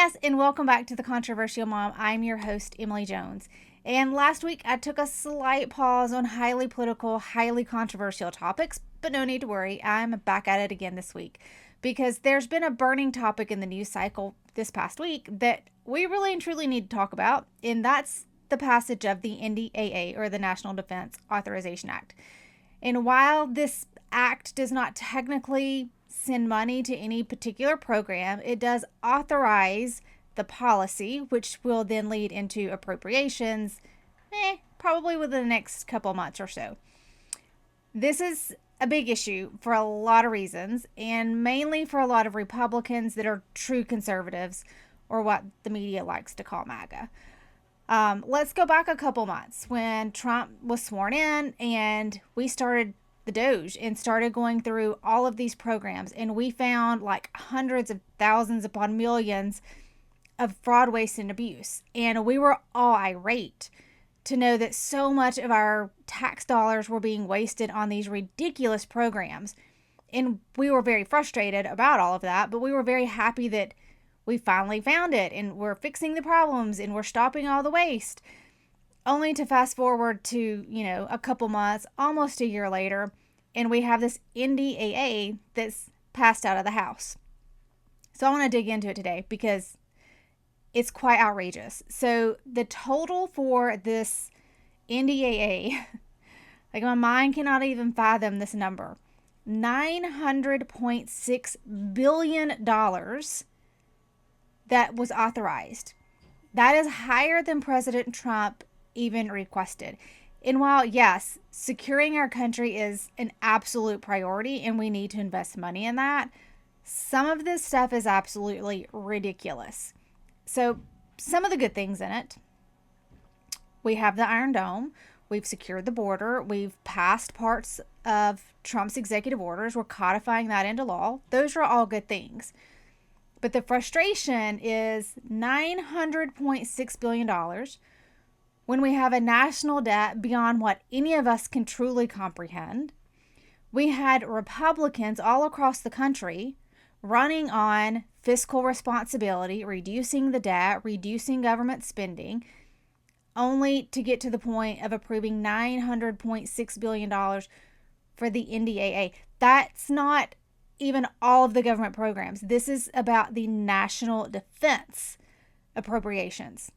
Yes, and welcome back to The Controversial Mom. I'm your host, Emily Jones. And last week, I took a slight pause on highly political, highly controversial topics, but no need to worry. I'm back at it again this week because there's been a burning topic in the news cycle this past week that we really and truly need to talk about, and that's the passage of the NDAA, or the National Defense Authorization Act. And while this act does not technically send money to any particular program, it does authorize the policy, which will then lead into appropriations, probably within the next couple months or so. This is a big issue for a lot of reasons, and mainly for a lot of Republicans that are true conservatives, or what the media likes to call MAGA. Let's go back a couple months when Trump was sworn in and we started the DOGE and started going through all of these programs, and we found like hundreds of thousands upon millions of fraud, waste, and abuse. And we were all irate to know that so much of our tax dollars were being wasted on these ridiculous programs. And we were very frustrated about all of that, but we were very happy that we finally found it and we're fixing the problems and we're stopping all the waste. Only to fast forward to, a couple months, almost a year later, and we have this NDAA that's passed out of the House. So I want to dig into it today because it's quite outrageous. So the total for this NDAA, like my mind cannot even fathom this number, $900.6 billion that was authorized. That is higher than President Trump even requested. And while, yes, securing our country is an absolute priority and we need to invest money in that, some of this stuff is absolutely ridiculous. So some of the good things in it: we have the Iron Dome, we've secured the border, we've passed parts of Trump's executive orders, we're codifying that into law. Those are all good things. But the frustration is $900.6 billion when we have a national debt beyond what any of us can truly comprehend. We had Republicans all across the country running on fiscal responsibility, reducing the debt, reducing government spending, only to get to the point of approving $900.6 billion for the NDAA. That's not even all of the government programs. This is about the national defense appropriations.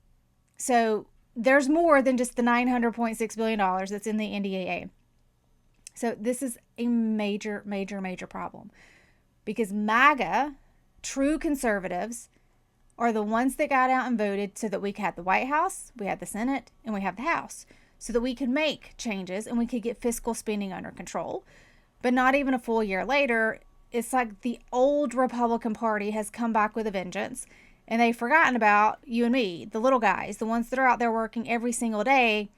So there's more than just the $900.6 billion that's in the NDAA. So this is a major, major, major problem because MAGA, true conservatives, are the ones that got out and voted so that we could have the White House, we have the Senate, and we have the House, so that we could make changes and we could get fiscal spending under control. But not even a full year later, it's like the old Republican Party has come back with a vengeance, and they've forgotten about you and me, the little guys, the ones that are out there working every single day,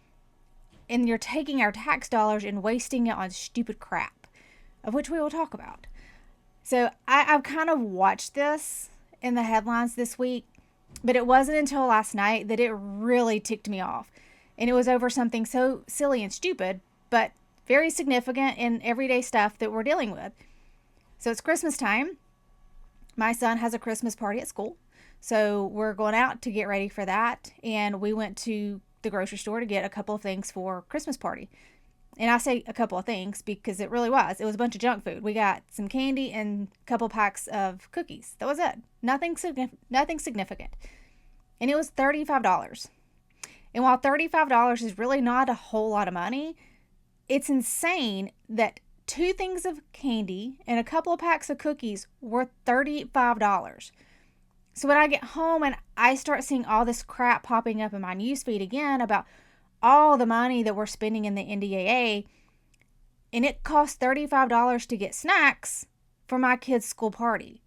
and you're taking our tax dollars and wasting it on stupid crap, of which we will talk about. So I've kind of watched this in the headlines this week, but it wasn't until last night that it really ticked me off. And it was over something so silly and stupid, but very significant in everyday stuff that we're dealing with. So it's Christmas time. My son has a Christmas party at school. So we're going out to get ready for that. And we went to the grocery store to get a couple of things for Christmas party. And I say a couple of things because it really was. It was a bunch of junk food. We got some candy and a couple packs of cookies. That was it. Nothing significant. And it was $35. And while $35 is really not a whole lot of money, it's insane that 2 things of candy and a couple of packs of cookies were $35. So when I get home and I start seeing all this crap popping up in my newsfeed again about all the money that we're spending in the NDAA, and it costs $35 to get snacks for my kid's school party.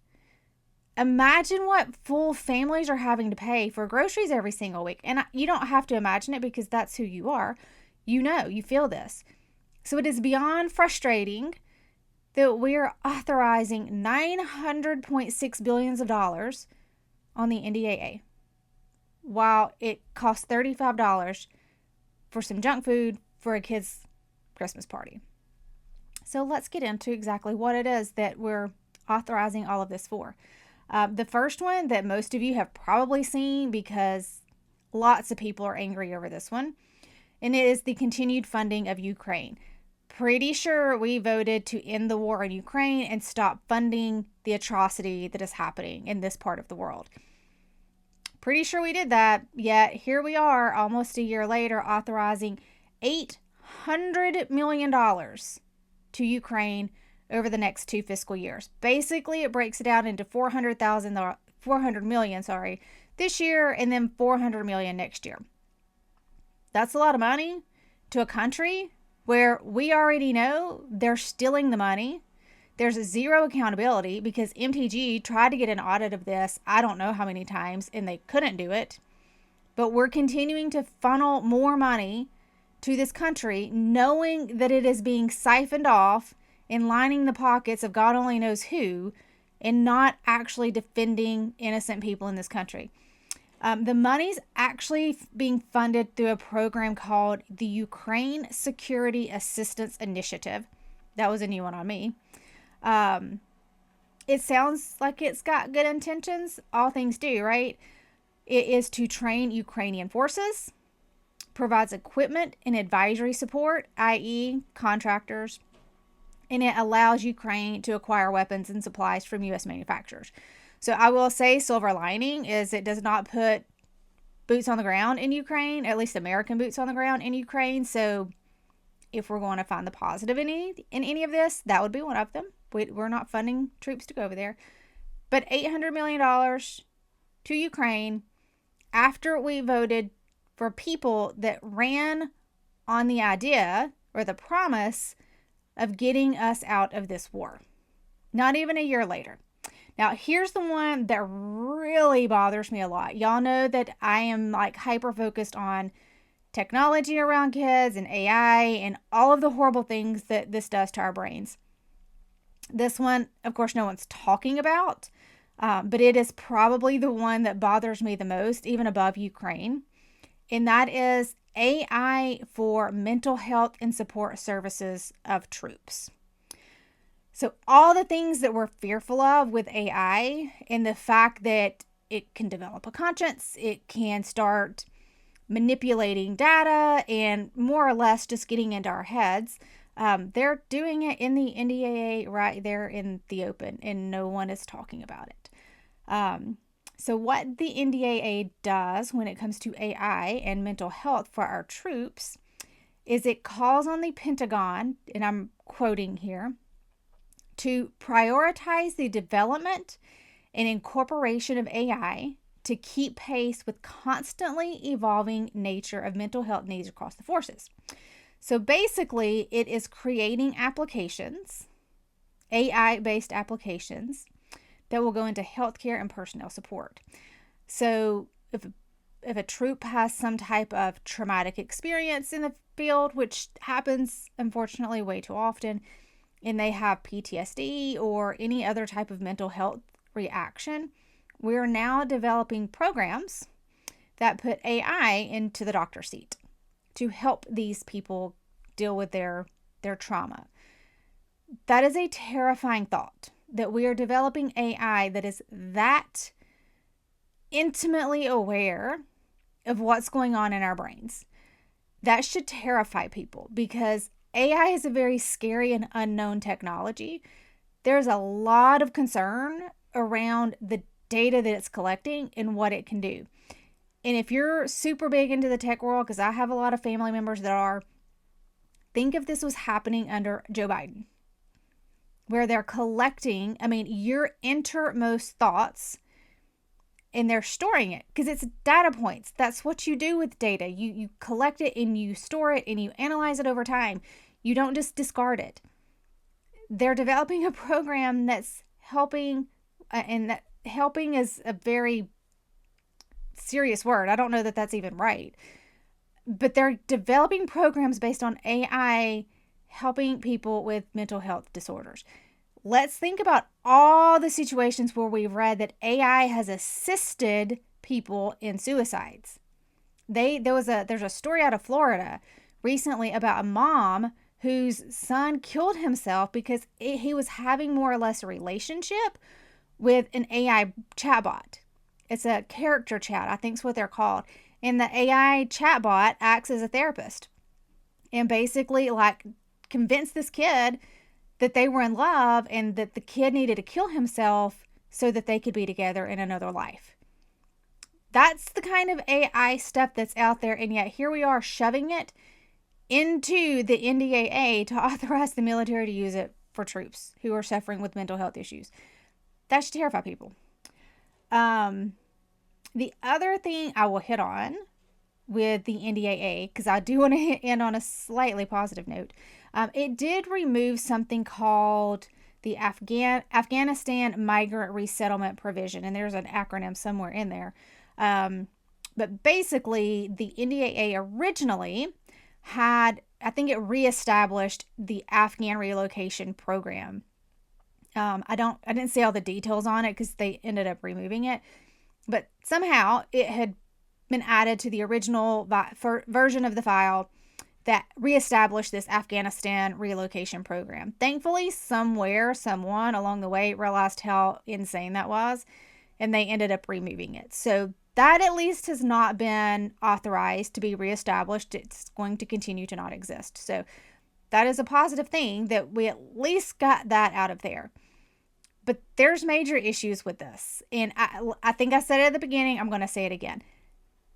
Imagine what full families are having to pay for groceries every single week. And you don't have to imagine it because that's who you are. You feel this. So it is beyond frustrating that we're authorizing $900.6 billion on the NDAA while it costs $35 for some junk food for a kid's Christmas party. So let's get into exactly what it is that we're authorizing all of this for. The first one that most of you have probably seen because lots of people are angry over this one, and it is the continued funding of Ukraine. Pretty sure we voted to end the war in Ukraine and stop funding the atrocity that is happening in this part of the world. Pretty sure we did that, yet here we are almost a year later authorizing $800 million to Ukraine over the next 2 fiscal years. Basically, it breaks it down into 400 million this year and then 400 million next year. That's a lot of money to a country where we already know they're stealing the money. There's zero accountability because MTG tried to get an audit of this, I don't know how many times, and they couldn't do it. But we're continuing to funnel more money to this country, knowing that it is being siphoned off and lining the pockets of God only knows who, and not actually defending innocent people in this country. The money's actually being funded through a program called the Ukraine Security Assistance Initiative. That was a new one on me. It sounds like it's got good intentions. All things do, right? It is to train Ukrainian forces, provides equipment and advisory support, i.e. contractors, and it allows Ukraine to acquire weapons and supplies from U.S. manufacturers. So I will say silver lining is it does not put boots on the ground in Ukraine, at least American boots on the ground in Ukraine. So if we're going to find the positive in any of this, that would be one of them. We're not funding troops to go over there. But $800 million to Ukraine after we voted for people that ran on the idea or the promise of getting us out of this war. Not even a year later. Now, here's the one that really bothers me a lot. Y'all know that I am like hyper focused on technology around kids and AI and all of the horrible things that this does to our brains. This one, of course, no one's talking about, but it is probably the one that bothers me the most, even above Ukraine. And that is AI for mental health and support services of troops. So all the things that we're fearful of with AI and the fact that it can develop a conscience, it can start manipulating data and more or less just getting into our heads. They're doing it in the NDAA right there in the open and no one is talking about it. So what the NDAA does when it comes to AI and mental health for our troops is it calls on the Pentagon, and I'm quoting here, to prioritize the development and incorporation of AI to keep pace with constantly evolving nature of mental health needs across the forces. So basically, it is creating applications, AI-based applications, that will go into healthcare and personnel support. So if a troop has some type of traumatic experience in the field, which happens unfortunately way too often, and they have PTSD or any other type of mental health reaction, we're now developing programs that put AI into the doctor's seat to help these people deal with their trauma. That is a terrifying thought, that we are developing AI that is that intimately aware of what's going on in our brains. That should terrify people because AI is a very scary and unknown technology. There's a lot of concern around the data that it's collecting and what it can do. And if you're super big into the tech world, because I have a lot of family members that are, think if this was happening under Joe Biden, where they're collecting, your innermost thoughts, and they're storing it because it's data points. That's what you do with data. You collect it and you store it and you analyze it over time. You don't just discard it. They're developing a program that's helping, and that helping is a very serious word. I don't know that that's even right. But they're developing programs based on AI helping people with mental health disorders. Let's think about all the situations where we've read that AI has assisted people in suicides. There's a story out of Florida recently about a mom whose son killed himself because he was having more or less a relationship with an AI chatbot. It's a character chat, I think is what they're called. And the AI chatbot acts as a therapist and basically like convinced this kid that they were in love and that the kid needed to kill himself so that they could be together in another life. That's the kind of AI stuff that's out there, and yet here we are shoving it into the NDAA to authorize the military to use it for troops who are suffering with mental health issues. That should terrify people. The other thing I will hit on with the NDAA, because I do want to end on a slightly positive note, it did remove something called the Afghanistan Migrant Resettlement Provision, and there's an acronym somewhere in there. But basically, the NDAA originally had, I think it reestablished the Afghan relocation program. I didn't see all the details on it because they ended up removing it, but somehow it had been added to the original version of the file that reestablished this Afghanistan relocation program. Thankfully, somewhere, someone along the way realized how insane that was, and they ended up removing it. So that at least has not been authorized to be reestablished. It's going to continue to not exist. So that is a positive thing that we at least got that out of there. But there's major issues with this. And I think I said it at the beginning. I'm going to say it again.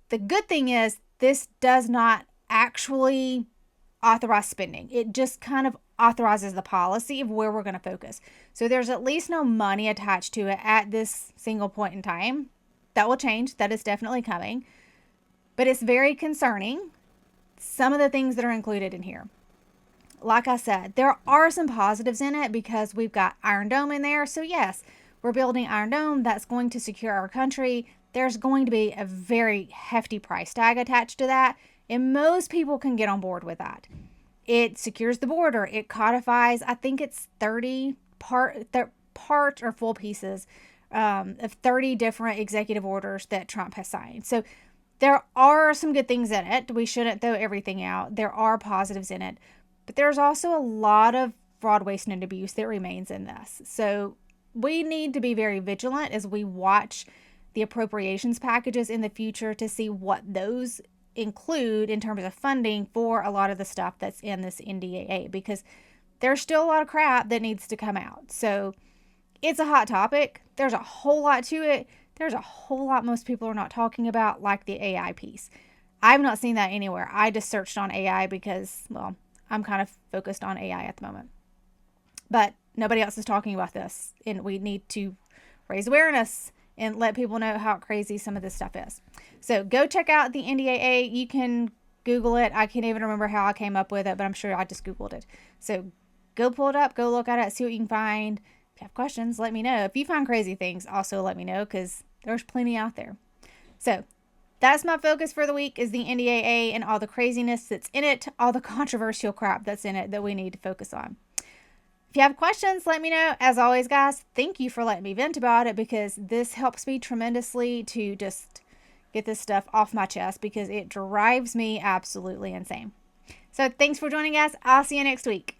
The good thing is this does not actually authorize spending. It just kind of authorizes the policy of where we're going to focus. So there's at least no money attached to it at this single point in time. That will change. That is definitely coming. But it's very concerning, some of the things that are included in here. Like I said, there are some positives in it because we've got Iron Dome in there. So yes, we're building Iron Dome. That's going to secure our country. There's going to be a very hefty price tag attached to that. And most people can get on board with that. It secures the border. It codifies, I think it's 30 part or full pieces of 30 different executive orders that Trump has signed. So there are some good things in it. We shouldn't throw everything out. There are positives in it. But there's also a lot of fraud, waste, and abuse that remains in this. So we need to be very vigilant as we watch the appropriations packages in the future to see what those include in terms of funding for a lot of the stuff that's in this NDAA, because there's still a lot of crap that needs to come out. So it's a hot topic. There's a whole lot to it. There's a whole lot most people are not talking about, like the AI piece. I've not seen that anywhere. I just searched on AI because, well, I'm kind of focused on AI at the moment. But nobody else is talking about this, and we need to raise awareness and let people know how crazy some of this stuff is. So go check out the NDAA. You can Google it. I can't even remember how I came up with it, but I'm sure I just Googled it. So go pull it up, go look at it, see what you can find. If you have questions, let me know. If you find crazy things, also let me know, because there's plenty out there. So that's my focus for the week, is the NDAA and all the craziness that's in it, all the controversial crap that's in it that we need to focus on. If you have questions, let me know. As always, guys, thank you for letting me vent about it, because this helps me tremendously to just get this stuff off my chest, because it drives me absolutely insane. So thanks for joining us. I'll see you next week.